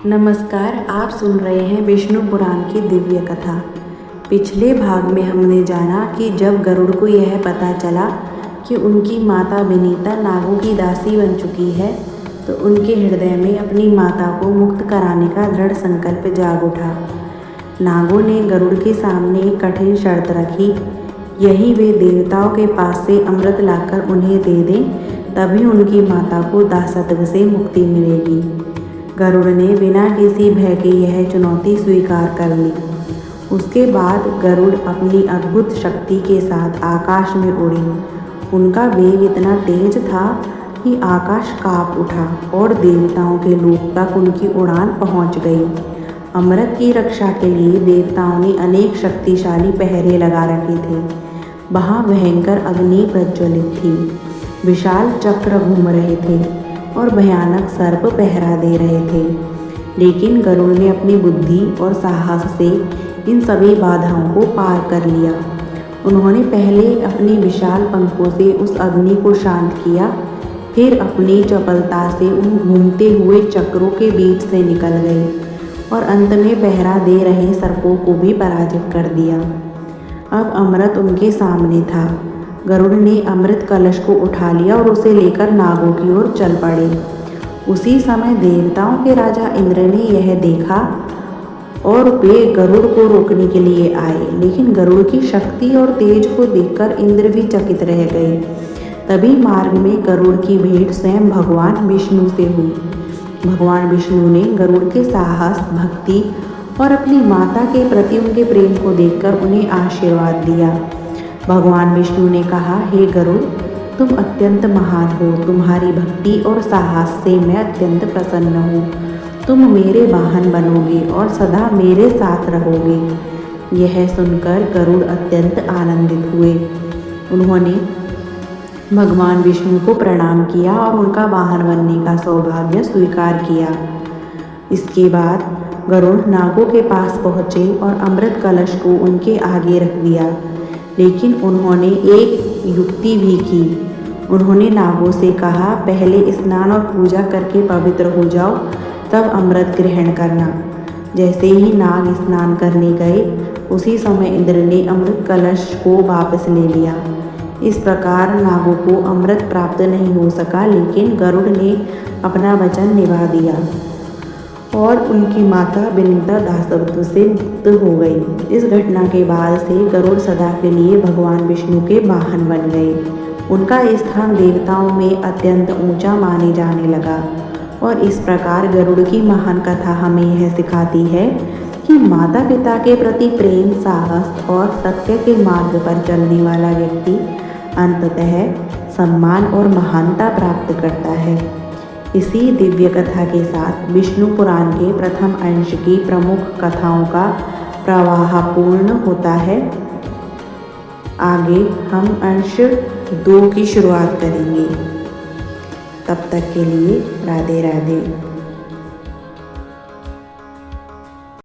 नमस्कार, आप सुन रहे हैं विष्णु पुराण की दिव्य कथा। पिछले भाग में हमने जाना कि जब गरुड़ को यह पता चला कि उनकी माता विनीता नागों की दासी बन चुकी है, तो उनके हृदय में अपनी माता को मुक्त कराने का दृढ़ संकल्प जाग उठा। नागों ने गरुड़ के सामने एक कठिन शर्त रखी, यही वे देवताओं के पास से अमृत लाकर उन्हें दे दें, तभी उनकी माता को दासत्व से मुक्ति मिलेगी। गरुड़ ने बिना किसी भय के यह चुनौती स्वीकार कर ली। उसके बाद गरुड़ अपनी अद्भुत शक्ति के साथ आकाश में उड़े। उनका वेग इतना तेज था कि आकाश कांप उठा और देवताओं के लोक तक उनकी उड़ान पहुंच गई। अमृत की रक्षा के लिए देवताओं ने अनेक शक्तिशाली पहरे लगा रखे थे। वहाँ भयंकर अग्नि प्रज्वलित थी, विशाल चक्र घूम रहे थे और भयानक सर्प पहरा दे रहे थे। लेकिन गरुड़ ने अपनी बुद्धि और साहस से इन सभी बाधाओं को पार कर लिया। उन्होंने पहले अपनी विशाल पंखों से उस अग्नि को शांत किया, फिर अपनी चपलता से उन घूमते हुए चक्रों के बीच से निकल गए और अंत में पहरा दे रहे सर्पों को भी पराजित कर दिया। अब अमृत उनके सामने था। गरुड़ ने अमृत कलश को उठा लिया और उसे लेकर नागों की ओर चल पड़े। उसी समय देवताओं के राजा इंद्र ने यह देखा और वे गरुड़ को रोकने के लिए आए, लेकिन गरुड़ की शक्ति और तेज को देखकर इंद्र भी चकित रह गए। तभी मार्ग में गरुड़ की भेंट स्वयं भगवान विष्णु से हुई। भगवान विष्णु ने गरुड़ के साहस, भक्ति और अपनी माता के प्रति उनके प्रेम को देखकर उन्हें आशीर्वाद दिया। भगवान विष्णु ने कहा, हे गरुड़, तुम अत्यंत महान हो। तुम्हारी भक्ति और साहस से मैं अत्यंत प्रसन्न हूँ। तुम मेरे वाहन बनोगे और सदा मेरे साथ रहोगे। यह सुनकर गरुड़ अत्यंत आनंदित हुए। उन्होंने भगवान विष्णु को प्रणाम किया और उनका वाहन बनने का सौभाग्य स्वीकार किया। इसके बाद गरुड़ नागों के पास पहुँचे और अमृत कलश को उनके आगे रख दिया। लेकिन उन्होंने एक युक्ति भी की। उन्होंने नागों से कहा, पहले स्नान और पूजा करके पवित्र हो जाओ, तब अमृत ग्रहण करना। जैसे ही नाग स्नान करने गए, उसी समय इंद्र ने अमृत कलश को वापस ले लिया। इस प्रकार नागों को अमृत प्राप्त नहीं हो सका, लेकिन गरुड़ ने अपना वचन निभा दिया और उनकी माता विनीता दासत्व से मुक्त हो गई। इस घटना के बाद से गरुड़ सदा के लिए भगवान विष्णु के वाहन बन गए। उनका स्थान देवताओं में अत्यंत ऊंचा माने जाने लगा। और इस प्रकार गरुड़ की महान कथा हमें यह सिखाती है कि माता पिता के प्रति प्रेम, साहस और सत्य के मार्ग पर चलने वाला व्यक्ति अंततः सम्मान और महानता प्राप्त करता है। इसी दिव्य कथा के साथ विष्णु पुराण के प्रथम अंश की प्रमुख कथाओं का प्रवाह पूर्ण होता है। आगे हम अंश 2 की शुरुआत करेंगे। तब तक के लिए राधे राधे।